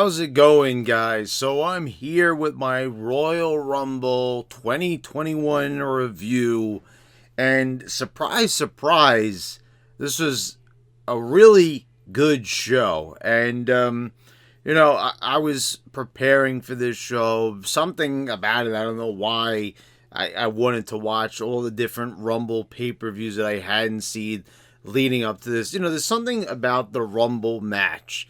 How's it going, guys? So I'm here with my Royal Rumble 2021 review, and surprise, surprise, this was a really good show. And I was preparing for this show. Something about it, I don't know why. I wanted to watch all the different Rumble pay-per-views that I hadn't seen leading up to this. There's something about the Rumble match.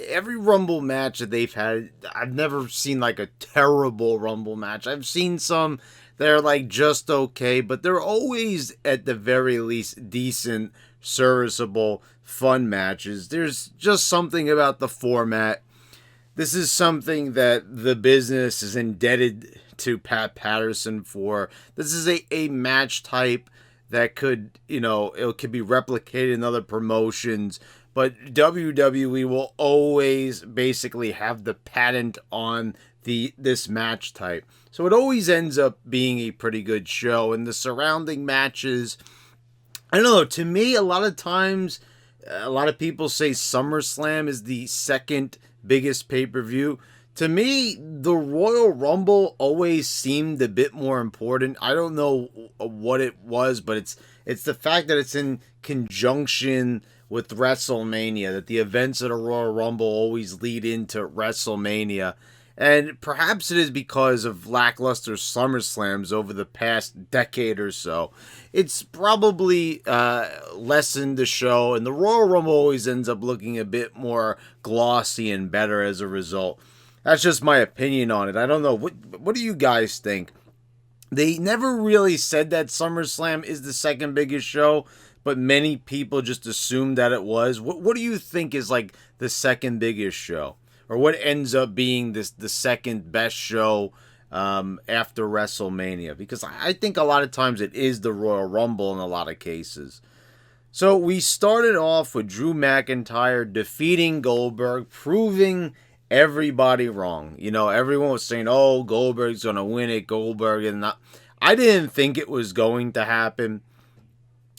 Every Rumble match that they've had, I've never seen like a terrible Rumble match. I've seen some that are like just okay, but they're always at the very least decent, serviceable, fun matches. There's just something about the format. This is something that the business is indebted to Pat Patterson for. This is a match type that could, it could be replicated in other promotions. But WWE will always basically have the patent on this match type. So it always ends up being a pretty good show. And the surrounding matches, I don't know, to me, a lot of times, a lot of people say SummerSlam is the second biggest pay-per-view. To me, the Royal Rumble always seemed a bit more important. I don't know what it was, but it's the fact that it's in conjunction with WrestleMania, that the events of the Royal Rumble always lead into WrestleMania. And perhaps it is because of lackluster SummerSlams over the past decade or so. It's probably lessened the show, and the Royal Rumble always ends up looking a bit more glossy and better as a result. That's just my opinion on it. I don't know. What do you guys think? They never really said that SummerSlam is the second biggest show, but many people just assumed that it was. What do you think is like the second biggest show? Or what ends up being the second best show after WrestleMania? Because I think a lot of times it is the Royal Rumble in a lot of cases. So we started off with Drew McIntyre defeating Goldberg, proving everybody wrong. Everyone was saying, oh, Goldberg's going to win it, Goldberg. And I didn't think it was going to happen.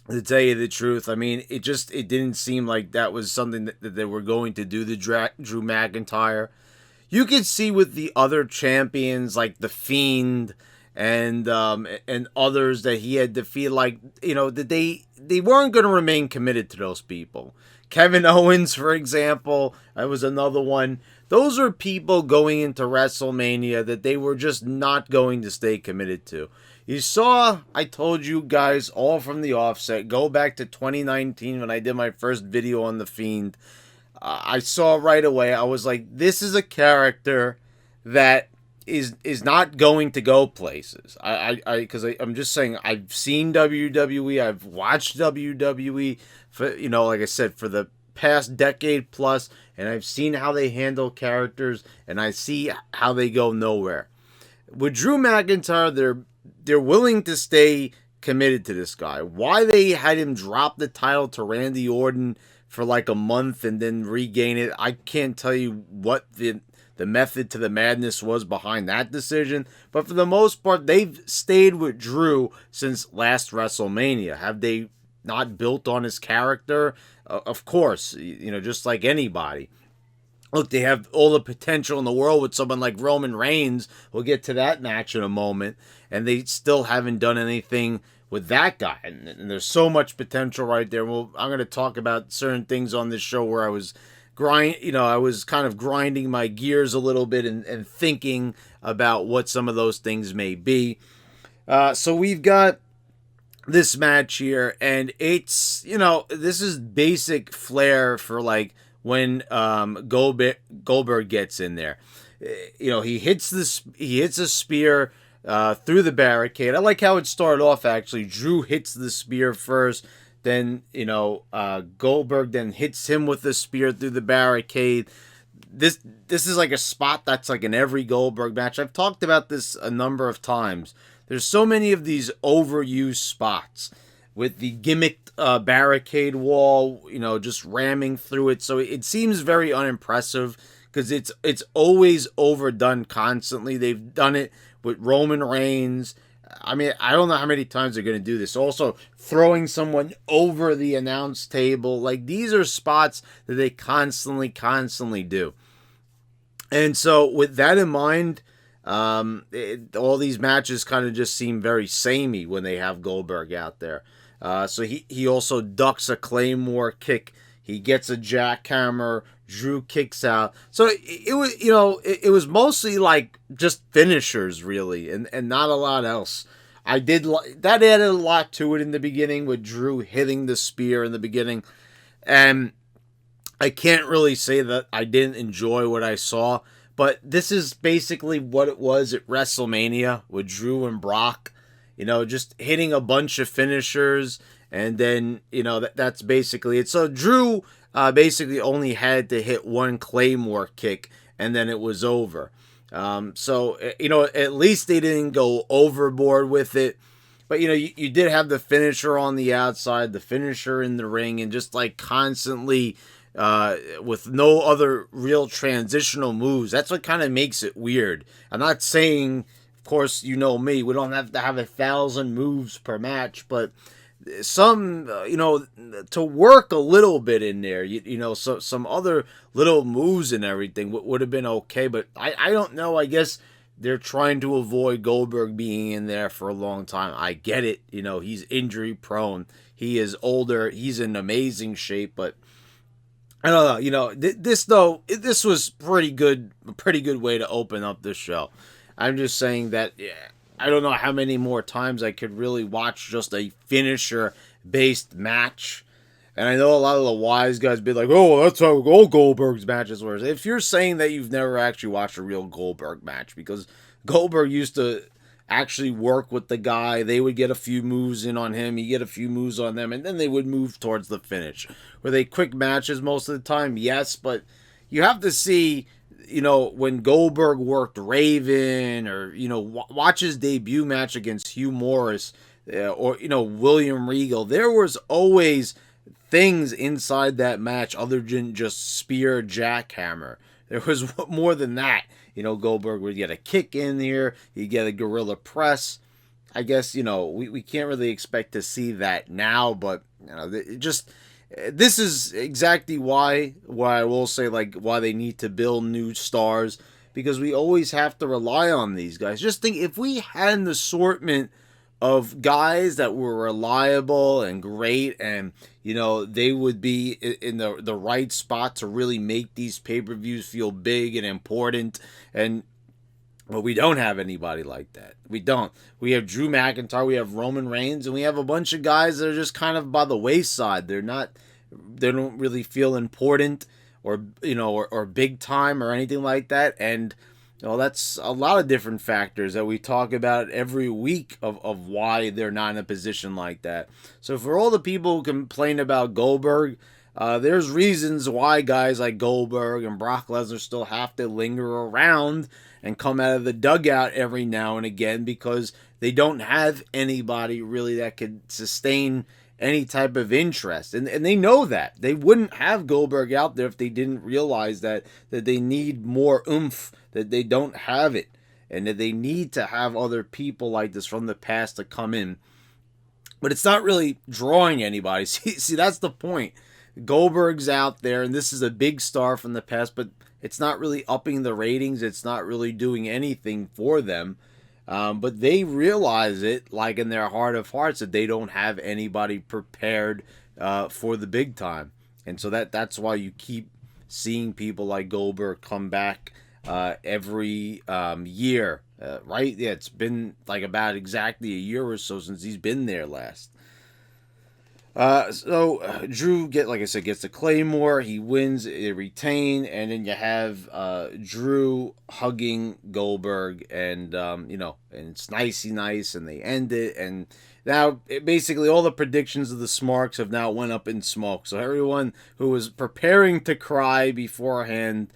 To tell you the truth, I mean, it didn't seem like that was something that they were going to do to Drew McIntyre. You could see with the other champions, like The Fiend and others that he had defeated, that they weren't going to remain committed to those people. Kevin Owens, for example, that was another one. Those are people going into WrestleMania that they were just not going to stay committed to. You saw, I told you guys all from the offset, go back to 2019 when I did my first video on The Fiend. I saw right away, I was like, this is a character that is not going to go places. Because I'm just saying, I've seen WWE, I've watched WWE, for, like I said, for the past decade plus, and I've seen how they handle characters, and I see how they go nowhere. With Drew McIntyre, they're willing to stay committed to this guy. Why they had him drop the title to Randy Orton for like a month and then regain it, I can't tell you what the method to the madness was behind that decision. But for the most part, they've stayed with Drew since last WrestleMania. Have they not built on his character? Of course, just like anybody. Look, they have all the potential in the world with someone like Roman Reigns. We'll get to that match in a moment. And they still haven't done anything with that guy. And there's so much potential right there. Well, I'm going to talk about certain things on this show where I was I was kind of grinding my gears a little bit and thinking about what some of those things may be. So we've got this match here, and it's, this is basic flair for like when Goldberg gets in there. He hits a spear through the barricade. I like how it started off, actually. Drew hits the spear first, then, Goldberg then hits him with the spear through the barricade. This is like a spot that's like in every Goldberg match. I've talked about this a number of times. There's so many of these overused spots with the gimmicked barricade wall, just ramming through it. So it seems very unimpressive because it's always overdone constantly. They've done it with Roman Reigns. I mean, I don't know how many times they're going to do this. Also, throwing someone over the announce table. Like, these are spots that they constantly do. And so, with that in mind, all these matches kind of just seem very samey when they have Goldberg out there. So he also ducks a Claymore kick. He gets a jackhammer. Drew kicks out. So it was, it was mostly like just finishers, really, and not a lot else. I did that added a lot to it in the beginning with Drew hitting the spear in the beginning, and I can't really say that I didn't enjoy what I saw, but this is basically what it was at WrestleMania with Drew and Brock. Just hitting a bunch of finishers, and then that's basically it. So Drew basically only had to hit one Claymore kick, and then it was over. So at least they didn't go overboard with it. But you did have the finisher on the outside, the finisher in the ring, and just like constantly with no other real transitional moves. That's what kind of makes it weird. I'm not saying, of course, me, we don't have to have 1,000 moves per match, but some, to work a little bit in there, so some other little moves and everything would have been okay. But I don't know. I guess they're trying to avoid Goldberg being in there for a long time. I get it. He's injury prone. He is older. He's in amazing shape, but I don't know. This was pretty good. A pretty good way to open up this show. I'm just saying that I don't know how many more times I could really watch just a finisher based match. And I know a lot of the wise guys be like, "Oh, that's how all Goldberg's matches were." If you're saying that you've never actually watched a real Goldberg match, because Goldberg used to actually work with the guy, they would get a few moves in on him, he'd get a few moves on them, and then they would move towards the finish. Were they quick matches most of the time? Yes, but you have to see, when Goldberg worked Raven, or, watch his debut match against Hugh Morris, or, William Regal. There was always things inside that match other than just spear jackhammer. There was more than that. Goldberg would get a kick in here. He'd get a gorilla press. I guess, we can't really expect to see that now, but, this is exactly why I will say, like, why they need to build new stars, because we always have to rely on these guys. Just think, if we had an assortment of guys that were reliable and great, and they would be in the right spot to really make these pay-per-views feel big and important, but we don't have anybody like that. We don't. We have Drew McIntyre, we have Roman Reigns, and we have a bunch of guys that are just kind of by the wayside. They don't really feel important or or big time or anything like that. And that's a lot of different factors that we talk about every week of why they're not in a position like that. So for all the people who complain about Goldberg, there's reasons why guys like Goldberg and Brock Lesnar still have to linger around and come out of the dugout every now and again, because they don't have anybody really that could sustain any type of interest. And they know that. They wouldn't have Goldberg out there if they didn't realize that they need more oomph, that they don't have it, and that they need to have other people like this from the past to come in. But it's not really drawing anybody. See, that's the point. Goldberg's out there, and this is a big star from the past, but it's not really upping the ratings. It's not really doing anything for them. But they realize it, like in their heart of hearts, that they don't have anybody prepared for the big time. And so that's why you keep seeing people like Goldberg come back every year, right? Yeah, it's been like about exactly a year or so since he's been there last. So Drew like I said, gets the Claymore. He wins, they retain, and then you have Drew hugging Goldberg, and and it's nice, and they end it, and now basically all the predictions of the Smarks have now went up in smoke. So everyone who was preparing to cry beforehand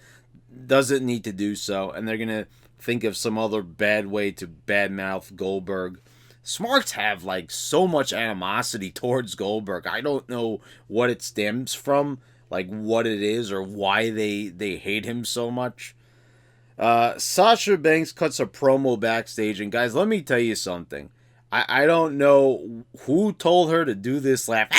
doesn't need to do so, and they're gonna think of some other bad way to badmouth Goldberg. Smarks have like so much animosity towards Goldberg. I don't know what it stems from, like what it is or why they hate him so much. Sasha Banks cuts a promo backstage, and guys, let me tell you something. I don't know who told her to do this laugh,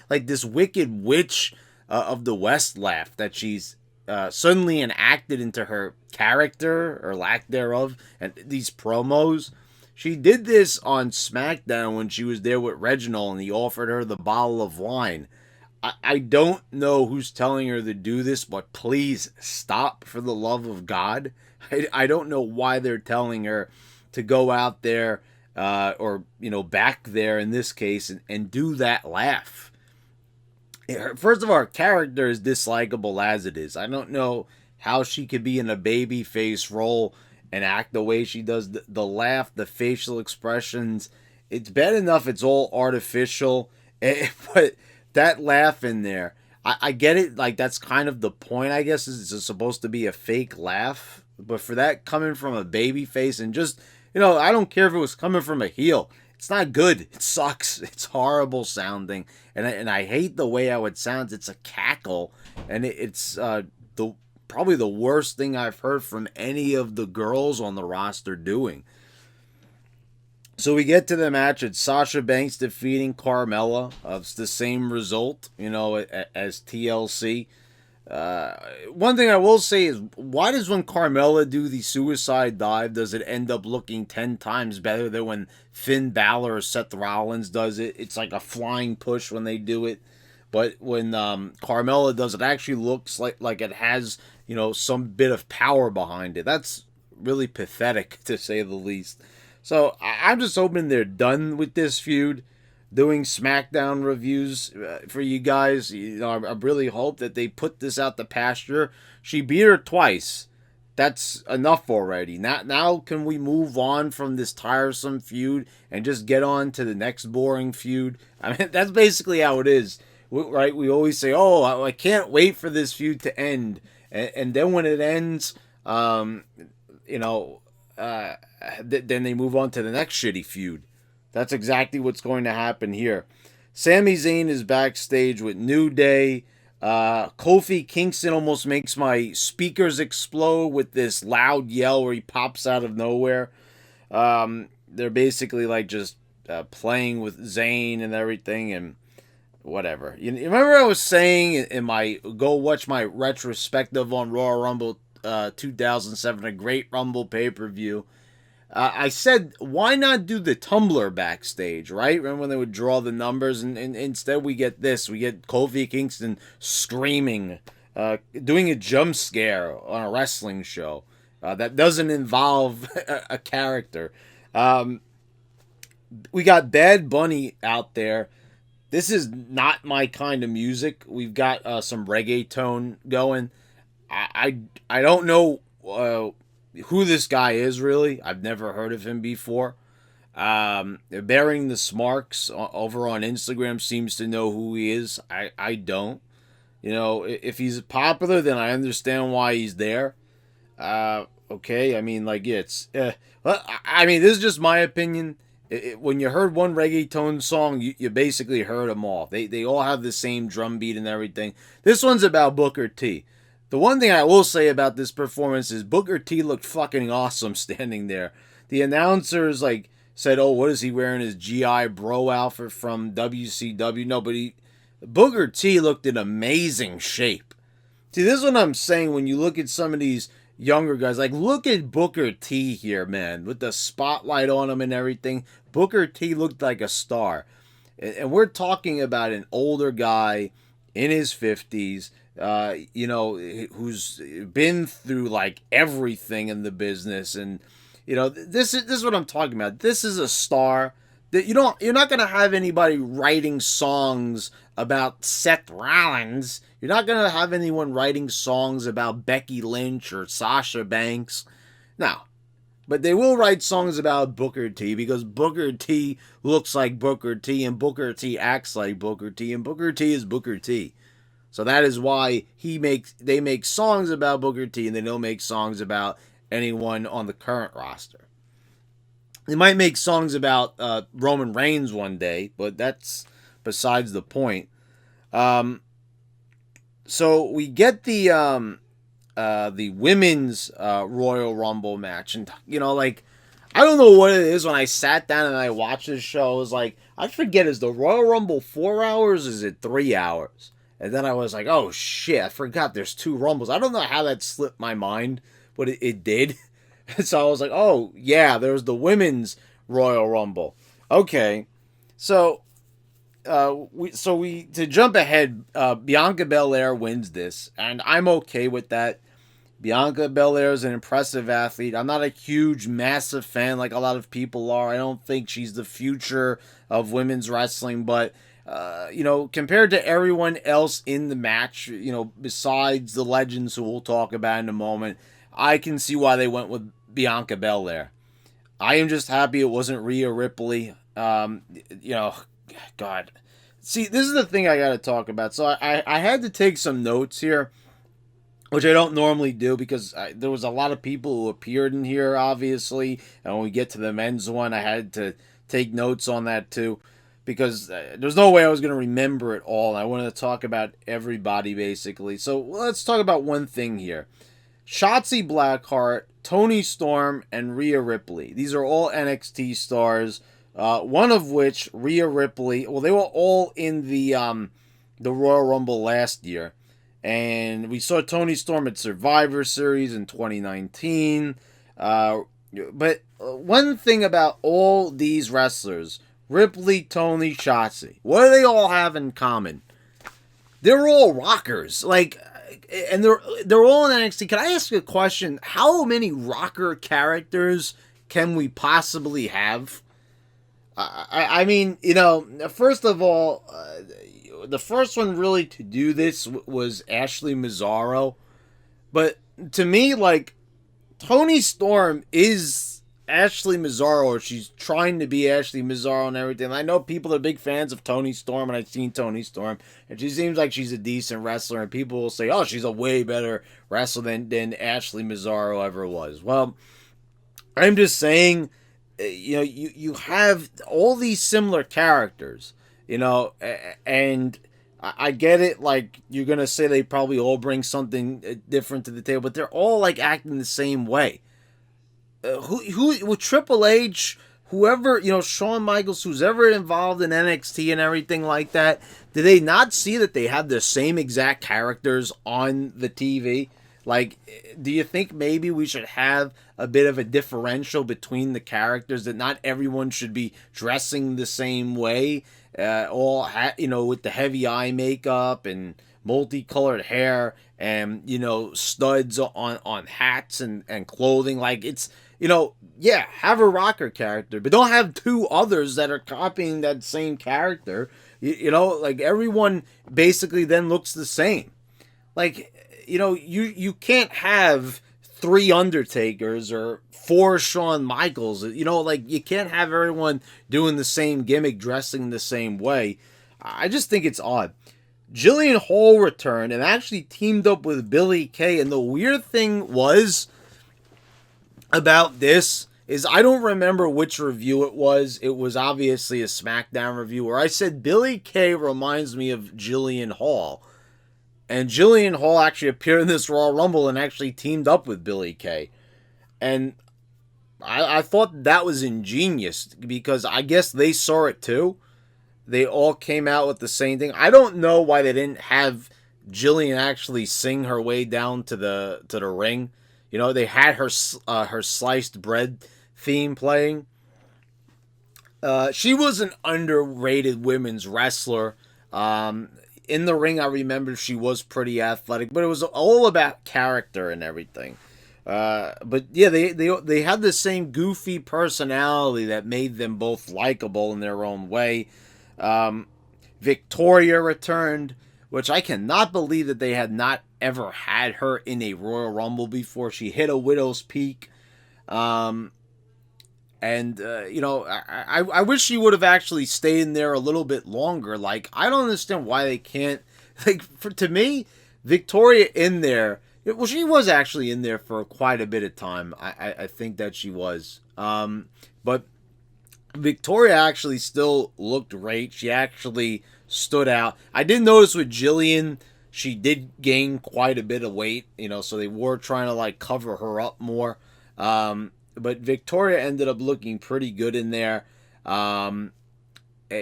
like this wicked witch of the West laugh that she's suddenly enacted into her character or lack thereof, and these promos. She did this on SmackDown when she was there with Reginald, and he offered her the bottle of wine. I don't know who's telling her to do this, but please stop, for the love of God. I don't know why they're telling her to go out there, or, back there in this case, and do that laugh. First of all, her character is dislikable as it is. I don't know how she could be in a baby face role and act the way she does. The laugh, the facial expressions, it's bad enough it's all artificial, but that laugh in there, I get it. Like, that's kind of the point, I guess, is it's supposed to be a fake laugh. But for that coming from a baby face, and just, I don't care if it was coming from a heel. It's not good. It sucks. It's horrible sounding, and I hate the way how it sounds. It's a cackle, and it's the probably the worst thing I've heard from any of the girls on the roster doing. So we get to the match. It's Sasha Banks defeating Carmella. It's the same result, as TLC. One thing I will say is, why does when Carmella do the suicide dive, does it end up looking 10 times better than when Finn Balor or Seth Rollins does it? It's like a flying push when they do it. But when Carmella does it, actually looks like it has, some bit of power behind it. That's really pathetic, to say the least. So I'm just hoping they're done with this feud. Doing SmackDown reviews for you guys. I really hope that they put this out the pasture. She beat her twice. That's enough already. Now can we move on from this tiresome feud and just get on to the next boring feud? I mean, that's basically how it is, right? We always say, oh, I can't wait for this feud to end. And then when it ends, then they move on to the next shitty feud. That's exactly what's going to happen here. Sami Zayn is backstage with New Day. Kofi Kingston almost makes my speakers explode with this loud yell where he pops out of nowhere. They're basically like just playing with Zayn and everything and whatever. You remember I was saying in my go watch my retrospective on Royal Rumble 2007, a great Rumble pay-per-view. I said, why not do the Tumbler backstage, right? Remember when they would draw the numbers, and instead we get this. We get Kofi Kingston screaming, doing a jump scare on a wrestling show that doesn't involve a character. We got Bad Bunny out there. This is not my kind of music. We've got some reggaeton going. I don't know who this guy is, really. I've never heard of him before. Bearing the Smarks over on Instagram seems to know who he is. I don't. If he's popular, then I understand why he's there. Okay, I mean, this is just my opinion. When you heard one reggaeton song, you basically heard them all. They all have the same drum beat and everything. This one's about Booker T. The one thing I will say about this performance is Booker T looked fucking awesome standing there. The announcers said, "Oh, what is he wearing? His GI Bro outfit from WCW?" No, but Booker T looked in amazing shape. See, this is what I'm saying. When you look at some of these younger guys, look at Booker T here, man, with the spotlight on him and everything. Booker T looked like a star, and we're talking about an older guy in his 50s. Who's been through everything in the business, and this is what I'm talking about. This is a star that you're not gonna have anybody writing songs about Seth Rollins. You're not gonna have anyone writing songs about Becky Lynch or Sasha Banks. No. But they will write songs about Booker T because Booker T looks like Booker T and Booker T acts like Booker T and Booker T is Booker T. So that is why they make songs about Booker T and they don't make songs about anyone on the current roster. They might make songs about Roman Reigns one day, but that's besides the point. So we get the women's Royal Rumble match, and I don't know what it is. When I sat down and I watched this show, I was like, I forget, is the Royal Rumble 4 hours? Or is it 3 hours? And then I was like, oh shit, I forgot there's 2 Rumbles. I don't know how that slipped my mind, but it did. So I was like, oh yeah, there's the women's Royal Rumble. Okay, so we to jump ahead, Bianca Belair wins this, and I'm okay with that. Bianca Belair is an impressive athlete. I'm not a huge, massive fan like a lot of people are. I don't think she's the future of women's wrestling, but compared to everyone else in the match, besides the legends who we'll talk about in a moment, I can see why they went with Bianca Belair. I am just happy it wasn't Rhea Ripley. God. See, this is the thing I got to talk about. So I had to take some notes here, which I don't normally do because there was a lot of people who appeared in here, obviously. And when we get to the men's one, I had to take notes on that too because there's no way I was going to remember it all. I wanted to talk about everybody, basically. So let's talk about one thing here. Shotzi Blackheart, Toni Storm, and Rhea Ripley. These are all NXT stars. One of which, Rhea Ripley, well, they were all in the Royal Rumble last year. And we saw Toni Storm at Survivor Series in 2019. But one thing about all these wrestlers, Ripley, Toni, Shotzi, what do they all have in common? They're all rockers. And they're all in NXT. Can I ask you a question? How many rocker characters can we possibly have? I mean, first of all, the first one really to do this was Ashley Mazzaro. But to me, Toni Storm is Ashley Mazzaro, or she's trying to be Ashley Mazzaro and everything. I know people are big fans of Toni Storm, and I've seen Toni Storm, and she seems like she's a decent wrestler, and people will say, oh, she's a way better wrestler than Ashley Mazzaro ever was. Well, I'm just saying, you have all these similar characters, and I get it, you're going to say they probably all bring something different to the table, but they're all, acting the same way. Who with Triple H, whoever, Shawn Michaels, who's ever involved in NXT and everything like that, do they not see that they have the same exact characters on the TV? Do you think maybe we should have a bit of a differential between the characters, that not everyone should be dressing the same way, with the heavy eye makeup and multicolored hair and, studs on hats and clothing? Have a rocker character, but don't have 2 others that are copying that same character. Everyone basically then looks the same. You can't have 3 Undertakers or 4 Shawn Michaels. You can't have everyone doing the same gimmick, dressing the same way. I just think it's odd. Jillian Hall returned and actually teamed up with Billie Kay. And the weird thing was about this is I don't remember which review it was. It was obviously a SmackDown review where I said Billie Kay reminds me of Jillian Hall. And Jillian Hall actually appeared in this Royal Rumble and actually teamed up with Billie Kay. And I thought that was ingenious because I guess they saw it too. They all came out with the same thing. I don't know why they didn't have Jillian actually sing her way down to the ring. They had her sliced bread theme playing. She was an underrated women's wrestler. In the ring, I remember she was pretty athletic, but it was all about character and everything. But yeah, they had the same goofy personality that made them both likable in their own way. Victoria returned, which I cannot believe that they had not ever had her in a Royal Rumble before. She hit a widow's peak. I wish she would have actually stayed in there a little bit longer. I don't understand why they can't. To me, Victoria in there. Well, she was actually in there for quite a bit of time. I think that she was. But Victoria actually still looked great. She actually stood out. I did notice with Jillian, she did gain quite a bit of weight, so they were trying to cover her up more. But Victoria ended up looking pretty good in there.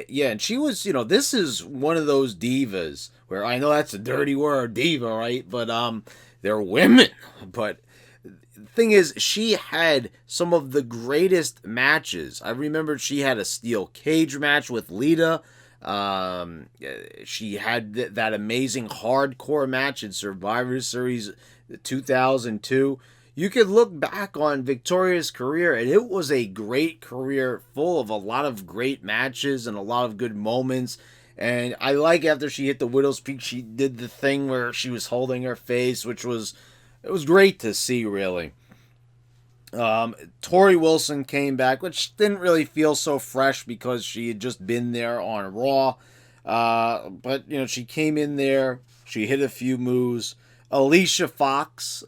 Yeah, and she was, this is one of those divas where I know that's a dirty word, diva, right? But they're women. But the thing is, she had some of the greatest matches. I remember she had a steel cage match with Lita. She had that amazing hardcore match in Survivor Series 2002. You could look back on Victoria's career, and it was a great career full of a lot of great matches and a lot of good moments. And I like after she hit the Widow's Peak, she did the thing where she was holding her face, which was it was great to see, really. Tori Wilson came back, which didn't really feel so fresh because she had just been there on Raw. But she came in there, she hit a few moves. Alicia Fox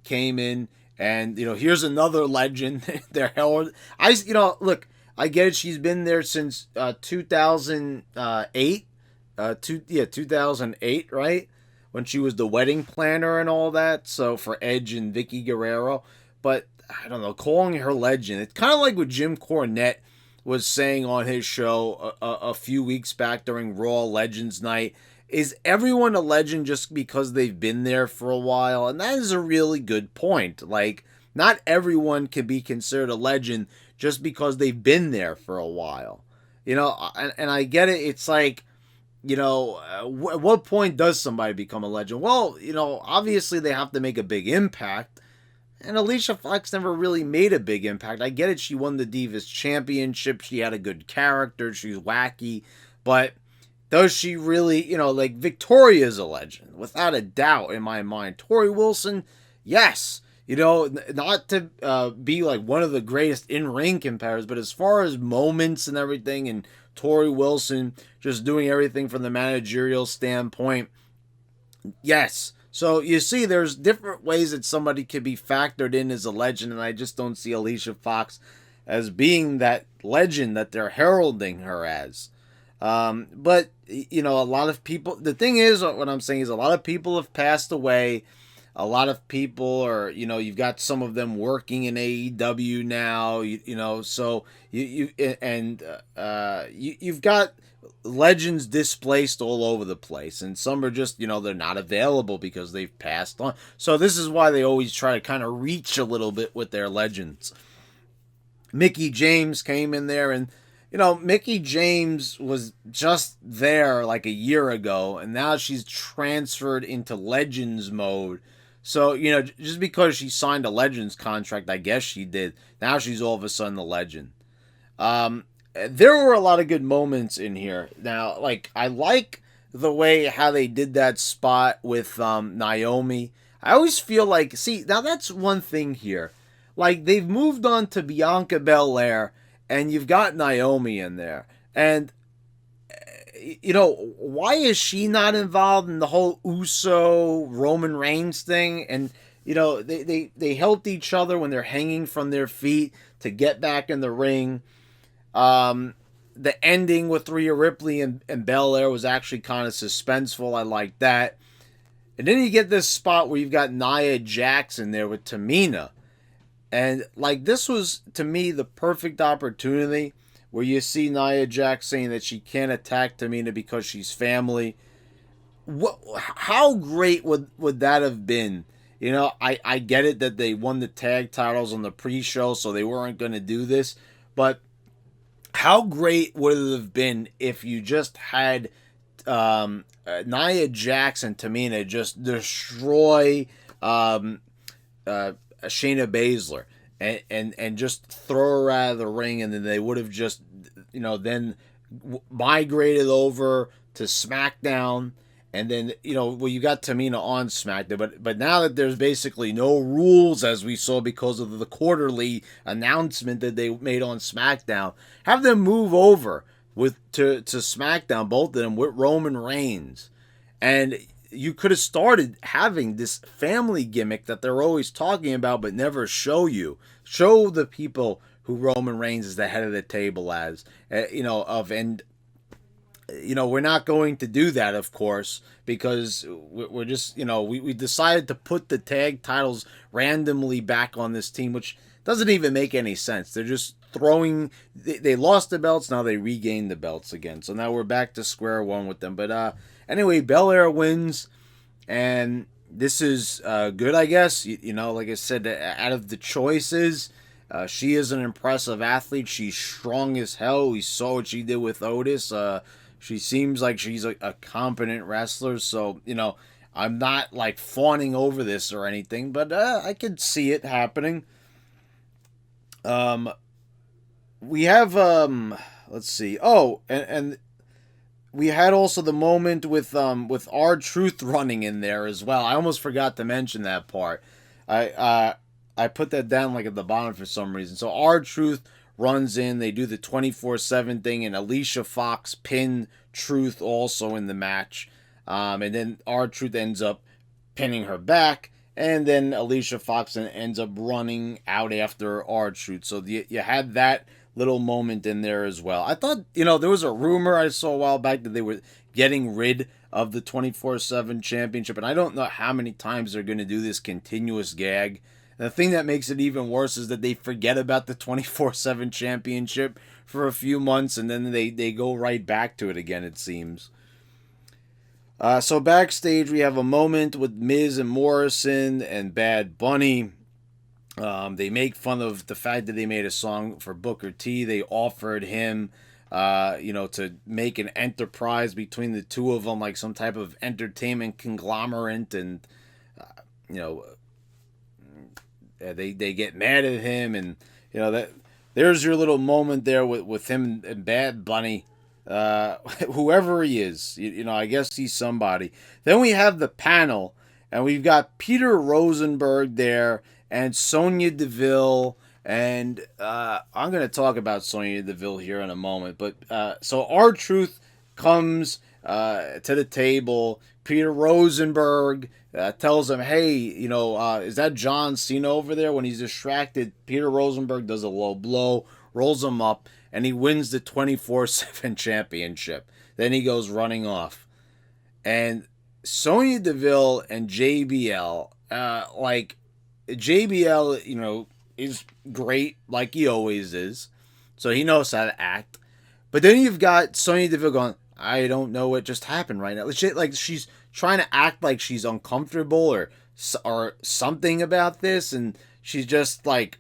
came in, and here's another legend. They're held. Look, I get it. She's been there since 2008. 2008, right? When she was the wedding planner and all that. So for Edge and Vicky Guerrero, but I don't know, calling her legend. It's kind of like what Jim Cornette was saying on his show a few weeks back during Raw Legends Night. Is everyone a legend just because they've been there for a while? And that is a really good point. Like, not everyone can be considered a legend just because they've been there for a while. And I get it. It's like, at what point does somebody become a legend? Well, obviously they have to make a big impact. And Alicia Fox never really made a big impact. I get it. She won the Divas Championship. She had a good character. She's wacky. But does she really, like Victoria's a legend, without a doubt in my mind. Tori Wilson, yes. Not to be like one of the greatest in-ring competitors, but as far as moments and everything, and Tori Wilson just doing everything from the managerial standpoint, yes. So you see, there's different ways that somebody could be factored in as a legend, and I just don't see Alicia Fox as being that legend that they're heralding her as. But a lot of people, the thing is, what I'm saying is a lot of people have passed away. A lot of people are, you've got some of them working in AEW now, so you've got legends displaced all over the place, and some are just, they're not available because they've passed on. So this is why they always try to kind of reach a little bit with their legends. Mickie James came in there, and Mickie James was just there like a year ago, and now she's transferred into Legends mode. So, just because she signed a Legends contract, I guess she did, now she's all of a sudden a legend. There were a lot of good moments in here. Now, like, I like the way how they did that spot with Naomi. I always feel like, see, now that's one thing here. Like, they've moved on to Bianca Belair, and you've got Naomi in there. And, why is she not involved in the whole Uso Roman Reigns thing? And, they helped each other when they're hanging from their feet to get back in the ring. The ending with Rhea Ripley and Belair was actually kind of suspenseful. I like that. And then you get this spot where you've got Nia Jax in there with Tamina. And, like, this was, to me, the perfect opportunity where you see Nia Jax saying that she can't attack Tamina because she's family. How great would that have been? I get it that they won the tag titles on the pre-show, so they weren't going to do this. But how great would it have been if you just had Nia Jax and Tamina just destroy Shayna Baszler and just throw her out of the ring, and then they would have just then migrated over to SmackDown, and then you got Tamina on SmackDown, but now that there's basically no rules, as we saw because of the quarterly announcement that they made on SmackDown, have them move over to SmackDown, both of them, with Roman Reigns. And you could have started having this family gimmick that they're always talking about but never show you. Show the people who Roman Reigns is the head of the table as, we're not going to do that, of course, because we're just, we decided to put the tag titles randomly back on this team, which doesn't even make any sense. They're just throwing. They lost the belts. Now they regained the belts again. So now we're back to square one with them. But anyway, Belair wins, and this is good, I guess. Like I said, out of the choices, she is an impressive athlete. She's strong as hell. We saw what she did with Otis. She seems like she's a competent wrestler. So, I'm not like fawning over this or anything, but I could see it happening. We have let's see. Oh, and we had also the moment with R-Truth running in there as well. I almost forgot to mention that part. I put that down like at the bottom for some reason. So R-Truth runs in. They do the 24/7 thing, and Alicia Fox pinned Truth also in the match. And then R-Truth ends up pinning her back, and then Alicia Fox ends up running out after R-Truth. So you had that little moment in there as well. I thought, there was a rumor I saw a while back that they were getting rid of the 24/7 championship, and I don't know how many times they're going to do this continuous gag. And the thing that makes it even worse is that they forget about the 24/7 championship for a few months, and then they go right back to it again, it seems. So backstage, we have a moment with Miz and Morrison and Bad Bunny. They make fun of the fact that they made a song for Booker T. They offered him, to make an enterprise between the two of them, like some type of entertainment conglomerate, and, they get mad at him, and, that there's your little moment there with him and Bad Bunny. Whoever he is, I guess he's somebody. Then we have the panel, and we've got Peter Rosenberg there, and Sonya Deville, and I'm going to talk about Sonya Deville here in a moment. But so R-Truth comes to the table. Peter Rosenberg tells him, hey, is that John Cena over there? When he's distracted, Peter Rosenberg does a low blow, rolls him up, and he wins the 24/7 championship. Then he goes running off. And Sonya Deville and JBL, JBL, is great, like he always is. So he knows how to act. But then you've got Sonya Deville going, I don't know what just happened right now. Like she's trying to act like she's uncomfortable or something about this. And she's just like,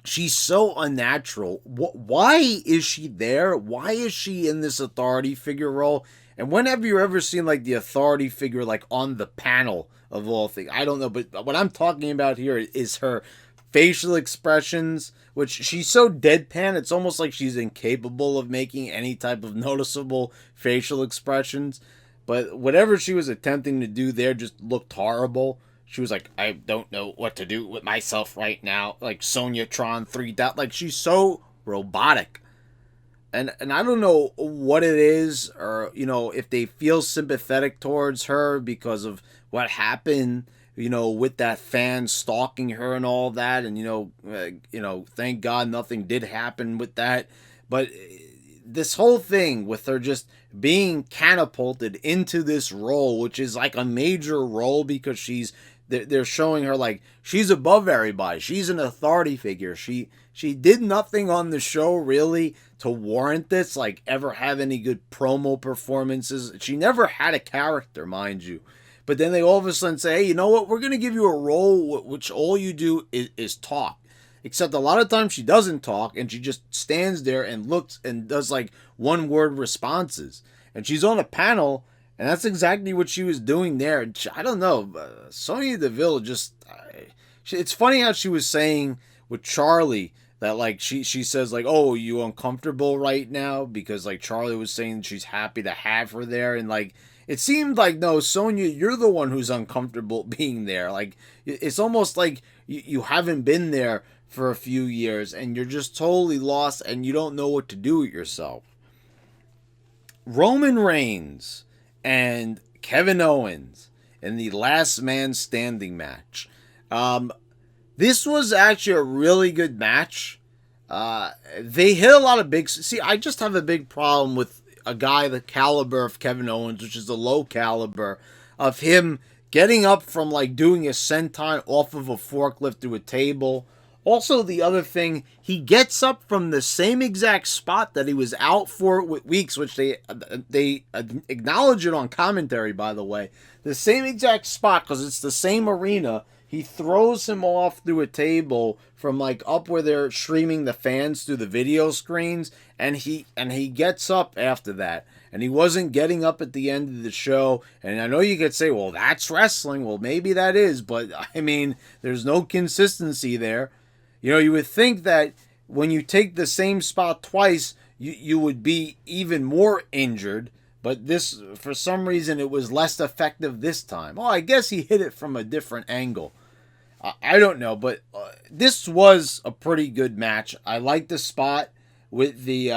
she's so unnatural. Why is she there? Why is she in this authority figure role? And when have you ever seen like the authority figure like on the panel of all things? I don't know, but what I'm talking about here is her facial expressions, which she's so deadpan, it's almost like she's incapable of making any type of noticeable facial expressions. But whatever she was attempting to do there just looked horrible. She was like, I don't know what to do with myself right now. Like Sonya Tron 3. Like she's so robotic. And I don't know what it is, or, if they feel sympathetic towards her because of what happened, with that fan stalking her and all that. And, thank God nothing did happen with that. But this whole thing with her just being catapulted into this role, which is like a major role because they're showing her like she's above everybody. She's an authority figure. She did nothing on the show really to warrant this, like ever have any good promo performances. She never had a character, mind you. But then they all of a sudden say, hey, you know what? We're going to give you a role which all you do is talk. Except a lot of times she doesn't talk and she just stands there and looks and does like one-word responses. And she's on a panel, and that's exactly what she was doing there. I don't know. Sonya Deville just... it's funny how she was saying with Charlie that like she says like, oh, you uncomfortable right now? Because like Charlie was saying she's happy to have her there. And like it seemed like, no, Sonya, you're the one who's uncomfortable being there. Like it's almost like you haven't been there for a few years and you're just totally lost and you don't know what to do with yourself. Roman Reigns and Kevin Owens in the last man standing match. This was actually a really good match. They hit a lot of big... See, I just have a big problem with a guy the caliber of Kevin Owens, which is the low caliber, of him getting up from like doing a senton off of a forklift through a table, Also, the other thing, he gets up from the same exact spot that he was out for with weeks, which they acknowledge it on commentary, by the way. The same exact spot, because it's the same arena. He throws him off through a table from like up where they're streaming the fans through the video screens, and he gets up after that. And he wasn't getting up at the end of the show. And I know you could say, well, that's wrestling. Well, maybe that is, but I mean, there's no consistency there. You know, you would think that when you take the same spot twice, you would be even more injured. But this, for some reason, it was less effective this time. Oh, I guess he hit it from a different angle. I don't know, but this was a pretty good match. I like the spot with the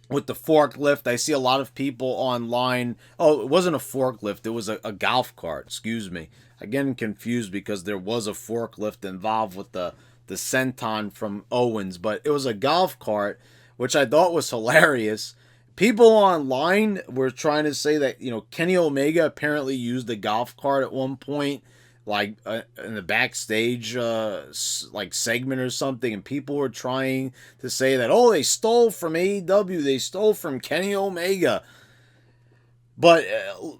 forklift. I see a lot of people online. Oh, it wasn't a forklift. It was a golf cart. Excuse me. I'm getting confused because there was a forklift involved with the senton from Owens, but it was a golf cart, which I thought was hilarious. People online were trying to say that, you know, Kenny Omega apparently used the golf cart at one point, like in the backstage like segment or something, and people were trying to say that, oh, they stole from AEW, they stole from Kenny Omega. But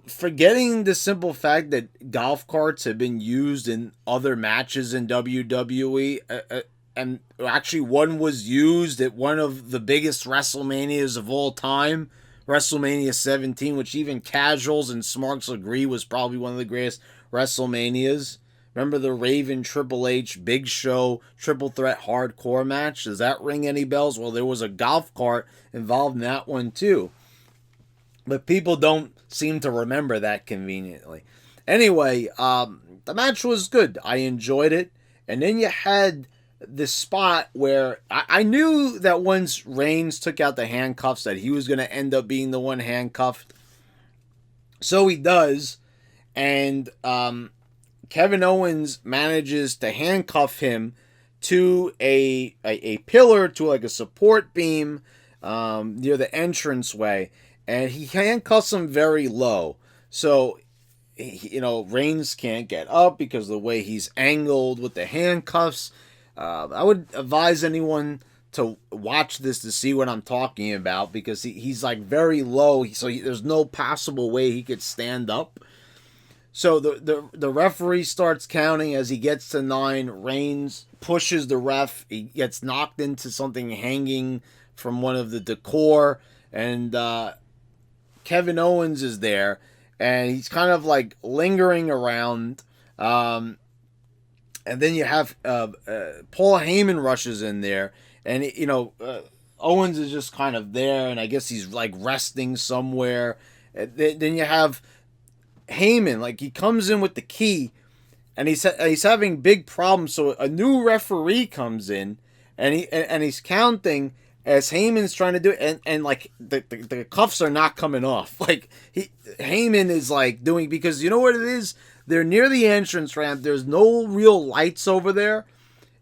forgetting the simple fact that golf carts have been used in other matches in WWE, and actually one was used at one of the biggest WrestleManias of all time, WrestleMania 17, which even casuals and smarks agree was probably one of the greatest WrestleManias. Remember the Raven Triple H Big Show triple threat hardcore match? Does that ring any bells? Well, there was a golf cart involved in that one too. But people don't seem to remember that conveniently. Anyway, the match was good. I enjoyed it. And then you had this spot where I knew that once Reigns took out the handcuffs that he was going to end up being the one handcuffed. So he does. And Kevin Owens manages to handcuff him to a pillar, to like a support beam near the entranceway. And he handcuffs him very low. So, you know, Reigns can't get up because of the way he's angled with the handcuffs. I would advise anyone to watch this to see what I'm talking about, because he's like very low. So there's no possible way he could stand up. So the referee starts counting. As he gets to 9, Reigns pushes the ref. He gets knocked into something hanging from one of the decor. And Kevin Owens is there, and he's kind of like lingering around. And then you have Paul Heyman rushes in there, and Owens is just kind of there, and I guess he's like resting somewhere. Then you have Heyman, like he comes in with the key, and he's having big problems. So a new referee comes in, and he's counting as Heyman's trying to do it, and like the cuffs are not coming off. Like Heyman is like doing, because you know what it is? They're near the entrance ramp. There's no real lights over there.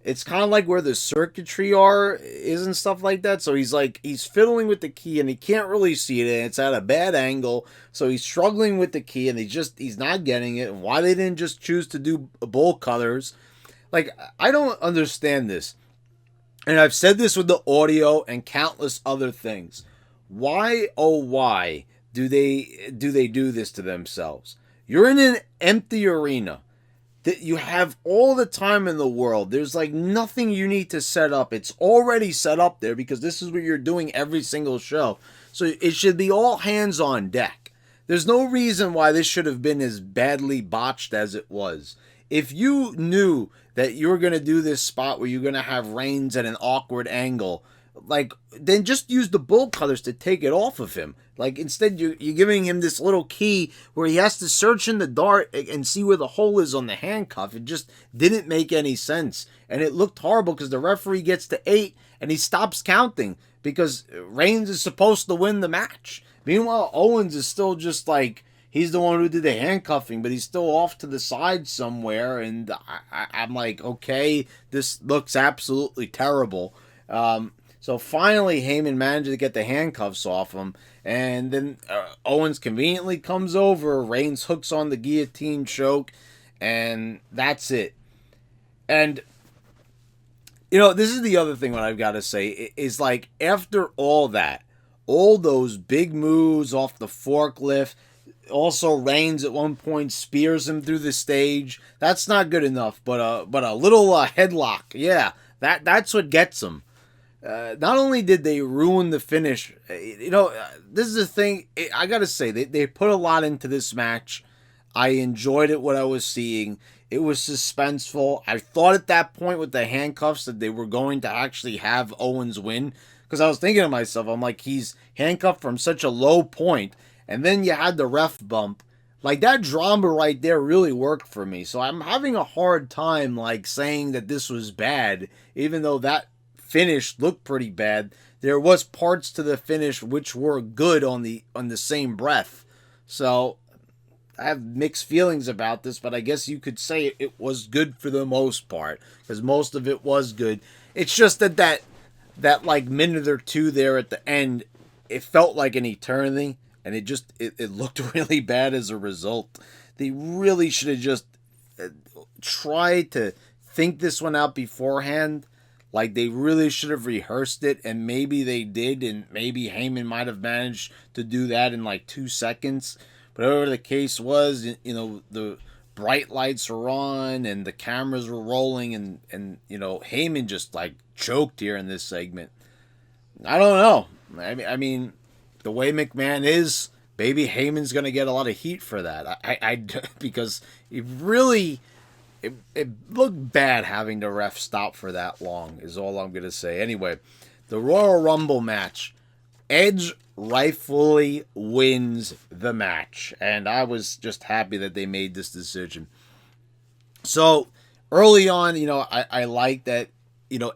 It's kind of like where the circuitry is and stuff like that. So he's fiddling with the key, and he can't really see it, and it's at a bad angle. So he's struggling with the key, and he's not getting it. And why they didn't just choose to do bowl cutters? Like, I don't understand this. And I've said this with the audio and countless other things. Why, oh why, do they do this to themselves? You're in an empty arena. That you have all the time in the world. There's like nothing you need to set up. It's already set up there because this is what you're doing every single show. So it should be all hands on deck. There's no reason why this should have been as badly botched as it was. If you knew that you were going to do this spot where you're going to have Reigns at an awkward angle, like, then just use the bolt cutters to take it off of him. Like, instead you're giving him this little key where he has to search in the dark and see where the hole is on the handcuff. It just didn't make any sense. And it looked horrible because the referee gets to 8 and he stops counting because Reigns is supposed to win the match. Meanwhile, Owens is still just like, he's the one who did the handcuffing, but he's still off to the side somewhere. And I'm like, okay, this looks absolutely terrible. So finally, Heyman manages to get the handcuffs off him. And then Owens conveniently comes over. Reigns hooks on the guillotine choke. And that's it. And This is the other thing what I've got to say is like after all that, all those big moves off the forklift, also Reigns at one point spears him through the stage. That's not good enough, but a little headlock, yeah, that's what gets him. Not only did they ruin the finish, this is the thing. I gotta say they put a lot into this match. I enjoyed it, what I was seeing. It was suspenseful. I thought at that point with the handcuffs that they were going to actually have Owens win. Because I was thinking to myself, I'm like, he's handcuffed from such a low point. And then you had the ref bump. Like, that drama right there really worked for me. So I'm having a hard time, like, saying that this was bad. Even though that finish looked pretty bad. There was parts to the finish which were good on the same breath. So I have mixed feelings about this, but I guess you could say it was good for the most part, because most of it was good. It's just that like minute or two there at the end, it felt like an eternity, and it looked really bad as a result. They really should have just tried to think this one out beforehand. Like, they really should have rehearsed it, and maybe they did, and maybe Heyman might have managed to do that in like 2 seconds. Whatever the case was, the bright lights were on and the cameras were rolling, and Heyman just like choked here in this segment. I don't know. I mean, the way McMahon is, maybe Heyman's gonna get a lot of heat for that. I because it really it looked bad having the ref stop for that long. Is all I'm gonna say. Anyway, the Royal Rumble match. Edge rightfully wins the match, and I was just happy that they made this decision. So early on, I like that,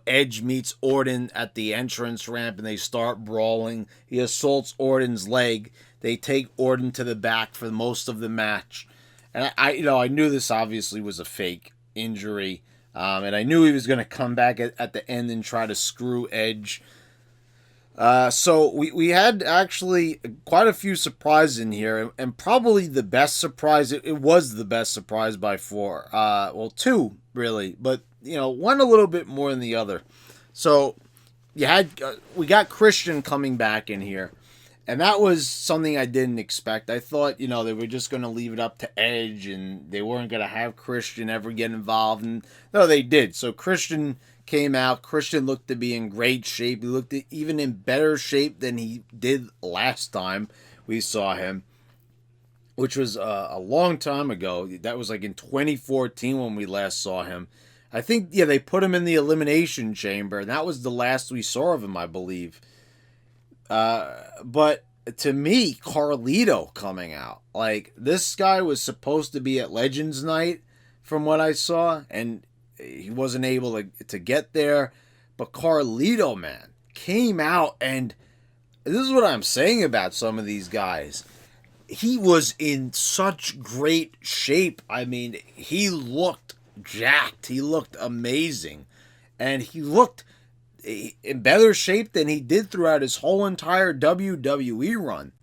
Edge meets Orton at the entrance ramp and they start brawling. He assaults Orton's leg. They take Orton to the back for most of the match, and I knew this obviously was a fake injury, and I knew he was going to come back at the end and try to screw Edge. So we had actually quite a few surprises in here, and probably the best surprise, it was the best surprise by far. Well, two, really, but, one a little bit more than the other. So we got Christian coming back in here, and that was something I didn't expect. I thought, they were just going to leave it up to Edge, and they weren't going to have Christian ever get involved, and no, they did. So Christian came out. Christian looked to be in great shape. He looked even in better shape than he did last time we saw him, which was a long time ago. That was like in 2014 when we last saw him. I think, they put him in the Elimination Chamber, and that was the last we saw of him, I believe. But to me, Carlito coming out, like, this guy was supposed to be at Legends Night from what I saw, and he wasn't able to get there. But Carlito, man, came out, and this is what I'm saying about some of these guys. He was in such great shape. I mean, he looked jacked. He looked amazing. And he looked in better shape than he did throughout his whole entire WWE run.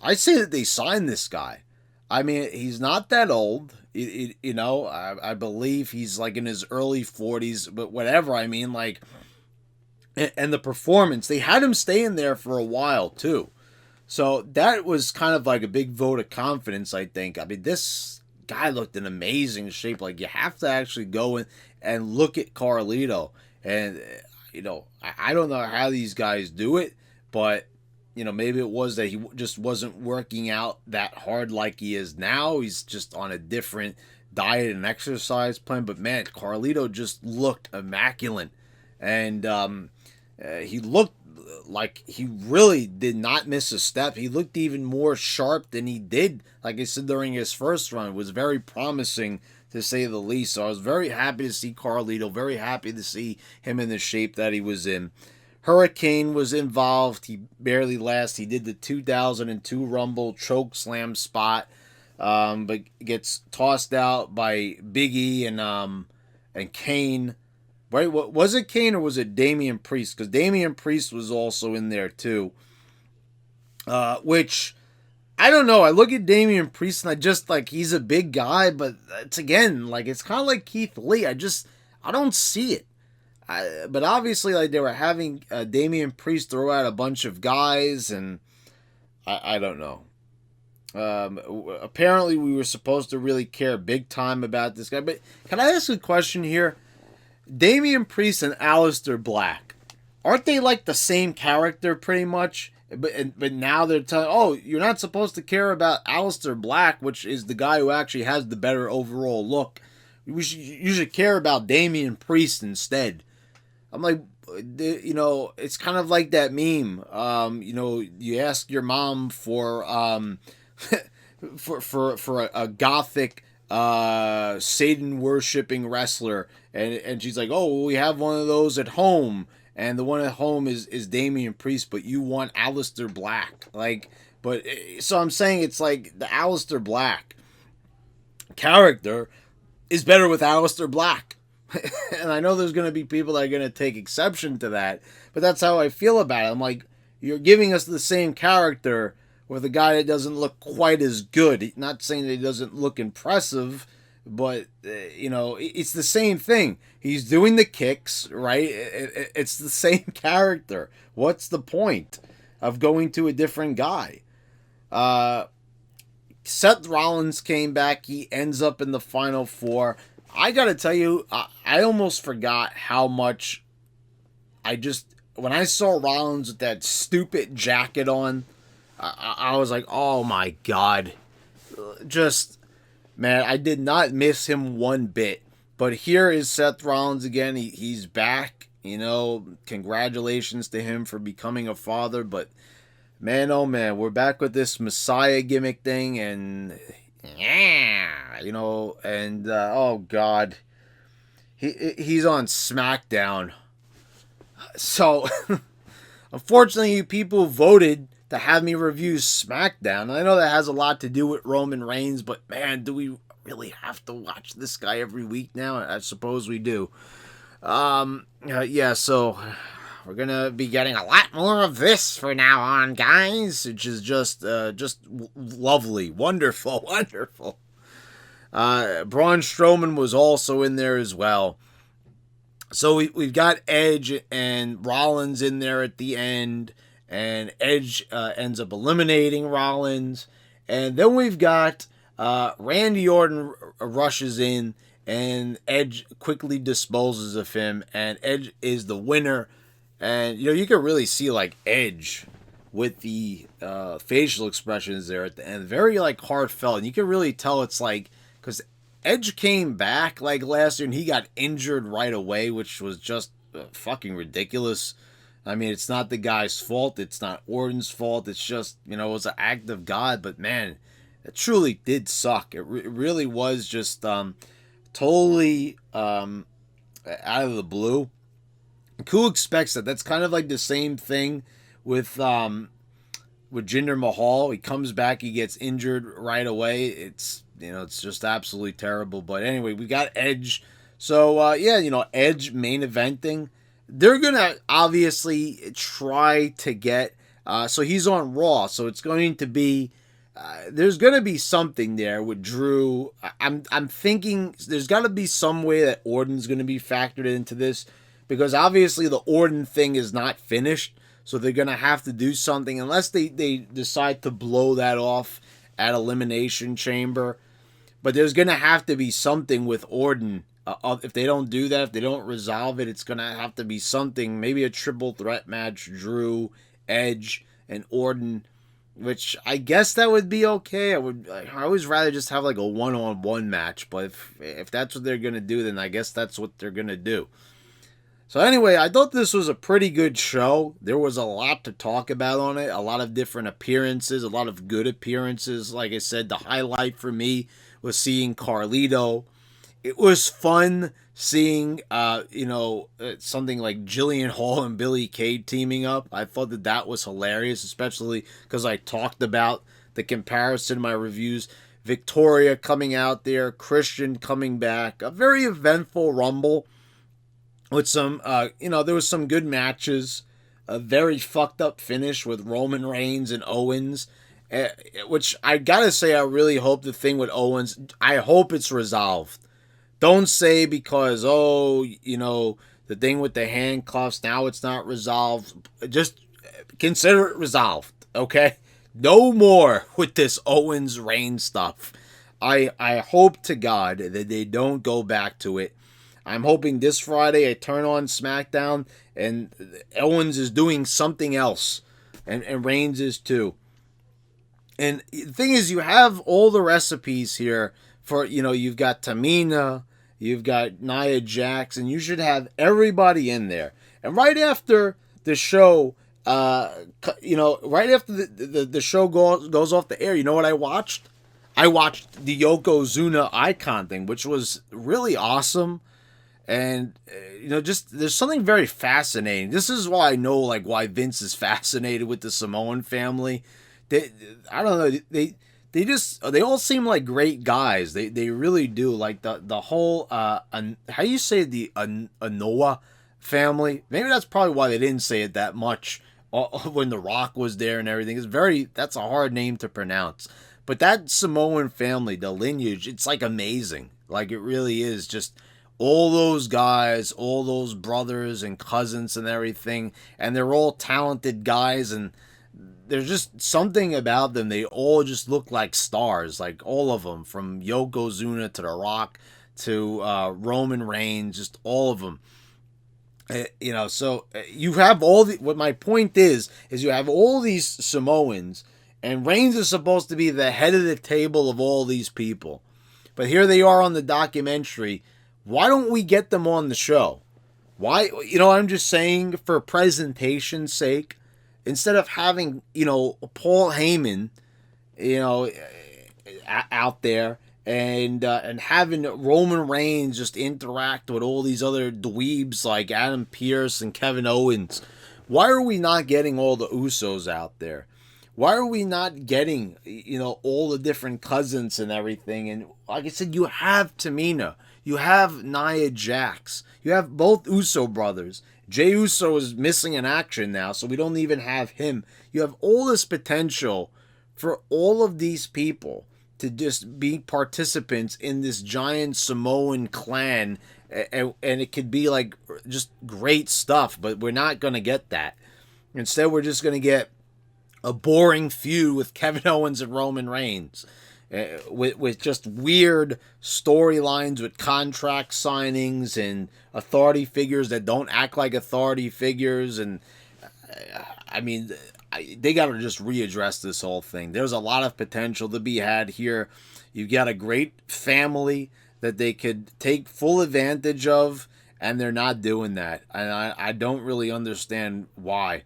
I say that they signed this guy. I mean, he's not that old. I believe he's like in his early 40s, but whatever. I mean, like, and the performance, they had him staying there for a while too. So that was kind of like a big vote of confidence, I think. I mean, this guy looked in amazing shape. Like, you have to actually go in and look at Carlito. And, I don't know how these guys do it, but, maybe it was that he just wasn't working out that hard like he is now. He's just on a different diet and exercise plan. But, man, Carlito just looked immaculate. And he looked like he really did not miss a step. He looked even more sharp than he did, like I said, during his first run. It was very promising, to say the least. So I was very happy to see Carlito, very happy to see him in the shape that he was in. Hurricane was involved. He barely lasted. He did the 2002 Rumble choke slam spot, but gets tossed out by Big E and Kane. Right? Was it Kane or was it Damian Priest? Because Damian Priest was also in there too. Which, I don't know. I look at Damian Priest and I just, like, he's a big guy, but it's again, like, it's kind of like Keith Lee. I don't see it. But obviously, like, they were having Damian Priest throw out a bunch of guys, and I don't know. Apparently, we were supposed to really care big time about this guy. But can I ask a question here? Damian Priest and Aleister Black, aren't they like the same character pretty much? But now they're telling, oh, you're not supposed to care about Aleister Black, which is the guy who actually has the better overall look. You should care about Damian Priest instead. I'm like, it's kind of like that meme. You ask your mom for for a gothic Satan worshipping wrestler, and she's like, oh, well, we have one of those at home, and the one at home is Damian Priest, but you want Aleister Black, so I'm saying it's like the Aleister Black character is better with Aleister Black. And I know there's going to be people that are going to take exception to that, but that's how I feel about it. I'm like, you're giving us the same character with a guy that doesn't look quite as good. Not saying that he doesn't look impressive, but, it's the same thing. He's doing the kicks, right? It's the same character. What's the point of going to a different guy? Seth Rollins came back. He ends up in the Final Four. I gotta tell you, I almost forgot how much when I saw Rollins with that stupid jacket on, I was like, oh my God. Man, I did not miss him one bit. But here is Seth Rollins again. He's back. Congratulations to him for becoming a father. But man, oh man, we're back with this Messiah gimmick thing, and oh God, he's on SmackDown. So, unfortunately, you people voted to have me review SmackDown. I know that has a lot to do with Roman Reigns, but man, do we really have to watch this guy every week now? I suppose we do. So we're gonna be getting a lot more of this from now on, guys, which is just lovely, wonderful, wonderful. Braun Strowman was also in there as well. So we've got Edge and Rollins in there at the end, and Edge ends up eliminating Rollins, and then we've got Randy Orton rushes in, and Edge quickly disposes of him, and Edge is the winner. And you can really see like Edge with the facial expressions there at the end, very like heartfelt, and you can really tell it's like, because Edge came back like last year and he got injured right away, which was just fucking ridiculous. I mean, it's not the guy's fault, it's not Orton's fault, it's just, it was an act of God. But man, it truly did suck. It really was just totally out of the blue. Who expects that? That's kind of like the same thing with Jinder Mahal. He comes back, he gets injured right away. It's just absolutely terrible. But anyway, we got Edge. So Edge main eventing. They're gonna obviously try to get. So he's on Raw. So it's going to be. There's gonna be something there with Drew. I'm thinking there's got to be some way that Orton's gonna be factored into this. Because obviously the Orton thing is not finished, so they're going to have to do something, unless they decide to blow that off at Elimination Chamber. But there's going to have to be something with Orton. If they don't do that, if they don't resolve it, it's going to have to be something, maybe a triple threat match, Drew, Edge, and Orton, which I guess that would be okay. I always rather just have like a one-on-one match, but if that's what they're going to do, then I guess that's what they're going to do. So anyway, I thought this was a pretty good show. There was a lot to talk about on it. A lot of different appearances, a lot of good appearances. Like I said, the highlight for me was seeing Carlito. It was fun seeing, something like Jillian Hall and Billie Kay teaming up. I thought that was hilarious, especially because I talked about the comparison in my reviews. Victoria coming out there, Christian coming back. A very eventful Rumble. With some, there was some good matches. A very fucked up finish with Roman Reigns and Owens. Which I gotta say, I really hope the thing with Owens, I hope it's resolved. Don't say because, The thing with the handcuffs, now it's not resolved. Just consider it resolved, okay? No more with this Owens Reigns stuff. I hope to God that they don't go back to it. I'm hoping this Friday I turn on SmackDown and Owens is doing something else. And Reigns is too. And the thing is, you have all the recipes here for, you've got Tamina, you've got Nia Jax, and you should have everybody in there. And right after the show, right after the show goes off the air, you know what I watched? I watched the Yokozuna Icon thing, which was really awesome. And, just there's something very fascinating. This is why I know, why Vince is fascinated with the Samoan family. I don't know. They all seem like great guys. They really do. Like the whole, how you say the Anoa family? Maybe that's probably why they didn't say it that much when The Rock was there and everything. That's a hard name to pronounce. But that Samoan family, the lineage, it's amazing. It really is just all those guys, all those brothers and cousins and everything. And they're all talented guys, and there's just something about them. They all just look like stars, all of them, from Yokozuna to The Rock to Roman Reigns, just all of them. So you have what my point is you have all these Samoans, and Reigns is supposed to be the head of the table of all these people. But here they are on the documentary. Why don't we get them on the show? Why, I'm just saying, for presentation's sake, instead of having, Paul Heyman, out there and having Roman Reigns just interact with all these other dweebs like Adam Pearce and Kevin Owens. Why are we not getting all the Usos out there? Why are we not getting, all the different cousins and everything? And like I said, you have Tamina. You have Nia Jax. You have both Uso brothers. Jey Uso is missing in action now, so we don't even have him. You have all this potential for all of these people to just be participants in this giant Samoan clan, and it could be just great stuff, but we're not going to get that. Instead, we're just going to get a boring feud with Kevin Owens and Roman Reigns, with just weird storylines with contract signings and authority figures that don't act like authority figures. And they got to just readdress this whole thing. There's a lot of potential to be had here. You've got a great family that they could take full advantage of, and they're not doing that. And I don't really understand why.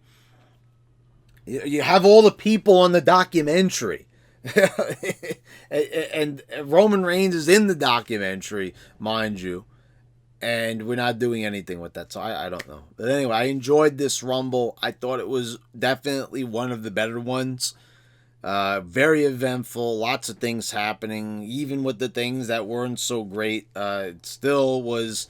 You have all the people on the documentary. and Roman Reigns is in the documentary, mind you. And we're not doing anything with that. So I don't know. But anyway, I enjoyed this Rumble. I thought it was definitely one of the better ones. Very eventful. Lots of things happening. Even with the things that weren't so great, it still was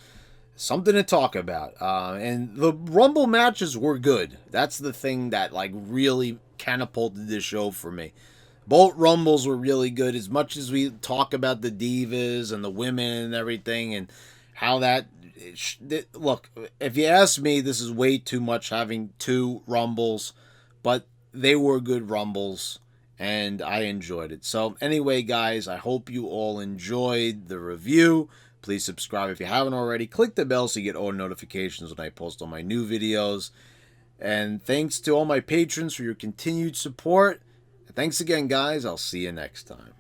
something to talk about. And the Rumble matches were good. That's the thing that really catapulted this show for me. Both Rumbles were really good. As much as we talk about the divas and the women and everything, and how that... Look, if you ask me, this is way too much having two Rumbles. But they were good Rumbles, and I enjoyed it. So anyway, guys, I hope you all enjoyed the review. Please subscribe if you haven't already. Click the bell so you get all notifications when I post all my new videos. And thanks to all my patrons for your continued support. Thanks again, guys. I'll see you next time.